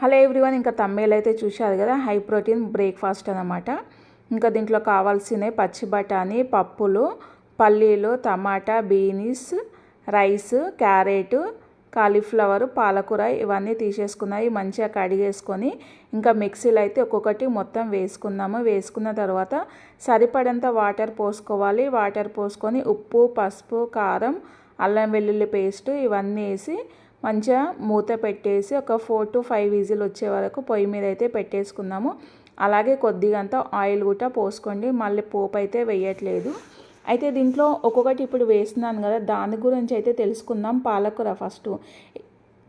Hello everyone, ఇంకా తమ్మేలు అయితే చూశారు కదా, హై ప్రోటీన్ బ్రేక్ఫాస్ట్ అనమాట. ఇంకా దీంట్లో కావాల్సినవి పచ్చి బఠానీ, పప్పులు, పల్లీలు, టమాటా, బీన్స్, రైస్, క్యారెట్, కాలీఫ్లవర్, పాలకూర ఇవన్నీ తీసేసుకున్నాయి. మంచిగా కడిగేసుకొని ఇంకా మిక్సీలో అయితే ఒక్కొక్కటి మొత్తం వేసుకుందాము. వేసుకున్న తర్వాత సరిపడంత వాటర్ పోసుకోవాలి. వాటర్ పోసుకొని ఉప్పు, పసుపు, కారం, అల్లం వెల్లుల్లి పేస్ట్ ఇవన్నీ వేసి మంచిగా మూత పెట్టేసి ఒక 4 to 5 విజిల్ వచ్చే వరకు పొయ్యి మీద అయితే పెట్టేసుకుందాము. అలాగే కొద్దిగంత ఆయిల్ కూడా పోసుకోండి. మళ్ళీ పోపు అయితే వేయట్లేదు. అయితే దీంట్లో ఒక్కొక్కటి ఇప్పుడు వేస్తున్నాను కదా, దాని గురించి అయితే తెలుసుకుందాం. పాలకూర ఫస్ట్.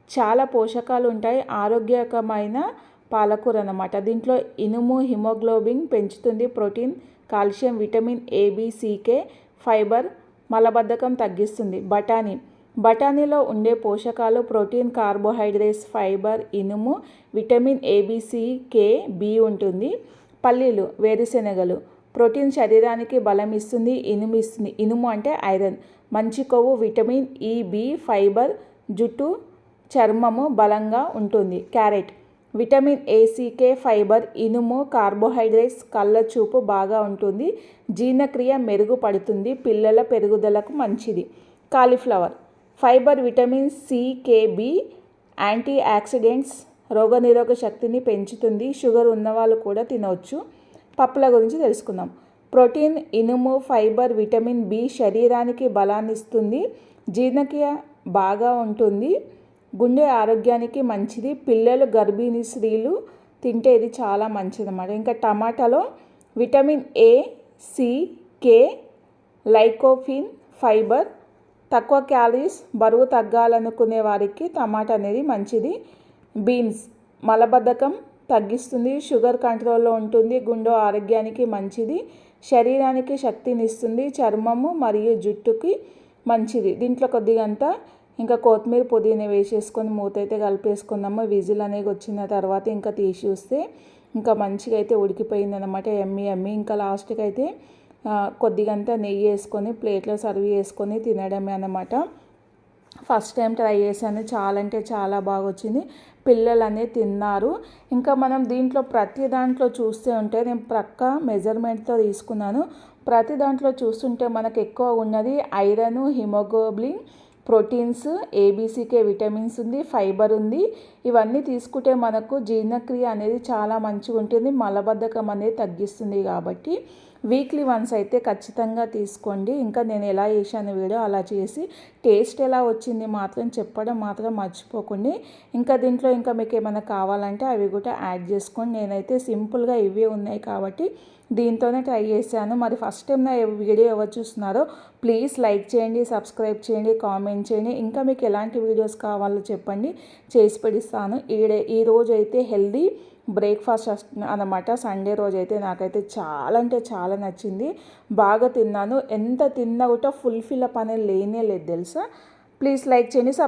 చాలా పోషకాలు ఉంటాయి, ఆరోగ్యకరమైన పాలకూర అన్నమాట. దీంట్లో ఇనుము, హిమోగ్లోబిన్ పెంచుతుంది, protein, calcium, vitamin A, B, C, K, fibre, మలబద్ధకం తగ్గిస్తుంది. బఠానీలో ఉండే పోషకాలు ప్రోటీన్, కార్బోహైడ్రేట్స్, ఫైబర్, ఇనుము, vitamin A, B, C, K, B ఉంటుంది. పల్లీలు, వేరుశెనగలు ప్రోటీన్, శరీరానికి బలం ఇస్తుంది, ఇనుము ఇస్తుంది. ఇనుము అంటే ఐరన్. మంచి కొవ్వు, విటమిన్ ఈ, బి, ఫైబర్, జుట్టు, చర్మము బలంగా ఉంటుంది. Carrot, vitamin A, C, K, fibre, ఇనుము, కార్బోహైడ్రేట్స్, కళ్ళ చూపు బాగా ఉంటుంది, జీర్ణక్రియ మెరుగుపడుతుంది, పిల్లల పెరుగుదలకు మంచిది. Cauliflower, fibre, vitamin C, K, B, antioxidants, రోగనిరోధక శక్తిని పెంచుతుంది. షుగర్ ఉన్నవాళ్ళు కూడా తినవచ్చు. పప్పుల గురించి తెలుసుకుందాం. ప్రోటీన్, ఇనుము, ఫైబర్, విటమిన్ బి శరీరానికి బలాన్ని ఇస్తుంది, జీర్ణక్రియ బాగా ఉంటుంది, గుండె ఆరోగ్యానికి మంచిది. పిల్లలు, గర్భిణీ స్త్రీలు తింటే ఇది చాలా మంచిది అన్నమాట. ఇంకా టమాటాలో vitamin A, C, K, lycopene, fibre, తక్కువ క్యాలరీస్, బరువు తగ్గాలనుకునే వారికి టమాటా అనేది మంచిది. బీన్స్ మలబద్ధకం తగ్గిస్తుంది, షుగర్ కంట్రోల్లో ఉంటుంది, గుండె ఆరోగ్యానికి మంచిది, శరీరానికి శక్తిని ఇస్తుంది, చర్మము మరియు జుట్టుకి మంచిది. దీంట్లో కొద్దిగంత ఇంకా కొత్తిమీర, పుదీనా వేసేసుకొని మూత అయితే కలిపేసుకుందాము. విజిల్ అనేది వచ్చిన తర్వాత ఇంకా తీసి చూస్తే ఇంకా మంచిగా అయితే ఉడికిపోయింది అనమాట. ఎమ్మి. ఇంకా లాస్ట్కి అయితే కొద్దిగంత నెయ్యి వేసుకొని ప్లేట్లో సర్వ్ చేసుకొని తినడమే అన్నమాట. ఫస్ట్ టైం ట్రై చేశాను, చాలా అంటే చాలా బాగా వచ్చింది. పిల్లలు అనేది తిన్నారు. ఇంకా మనం దీంట్లో ప్రతి దాంట్లో చూస్తే ఉంటే నేను ప్రక్క మెజర్మెంట్తో తీసుకున్నాను. ప్రతి దాంట్లో చూస్తుంటే మనకు ఎక్కువ ఉన్నది ఐరన్, హిమోగ్లోబిన్, ప్రోటీన్స్, ఏబీసీకే విటమిన్స్ ఉంది, ఫైబర్ ఉంది. ఇవన్నీ తీసుకుంటే మనకు జీర్ణక్రియ అనేది చాలా మంచిగా ఉంటుంది, మలబద్ధకం అనేది తగ్గిస్తుంది. కాబట్టి వీక్లీ వన్స్ అయితే ఖచ్చితంగా తీసుకోండి. ఇంకా నేను ఎలా చేశాను వీడియో అలా చేసి టేస్ట్ ఎలా వచ్చింది మాత్రం చెప్పడం మాత్రం మర్చిపోకండి. ఇంకా దీంట్లో ఇంకా మీకు ఏమైనా కావాలంటే అవి కూడా యాడ్ చేసుకోండి. నేనైతే సింపుల్గా ఇవే ఉన్నాయి కాబట్టి దీంతోనే ట్రై చేశాను. మరి ఫస్ట్ టైం నా వీడియో ఎవరు చూస్తున్నారో ప్లీజ్ లైక్ చేయండి, సబ్స్క్రైబ్ చేయండి, కామెంట్ చేయండి. ఇంకా మీకు ఎలాంటి వీడియోస్ కావాలో చెప్పండి, చేసి పెడిస్తాను. ఈరోజు అయితే హెల్దీ బ్రేక్ఫాస్ట్ అన్నమాట. సండే రోజు అయితే నాకైతే చాలా అంటే చాలా నచ్చింది, బాగా తిన్నాను. ఎంత తిన్నా కూడా ఫుల్ఫిల్ అప్ అనేది లేనే లేదు తెలుసా. ప్లీజ్ లైక్ చేయండి.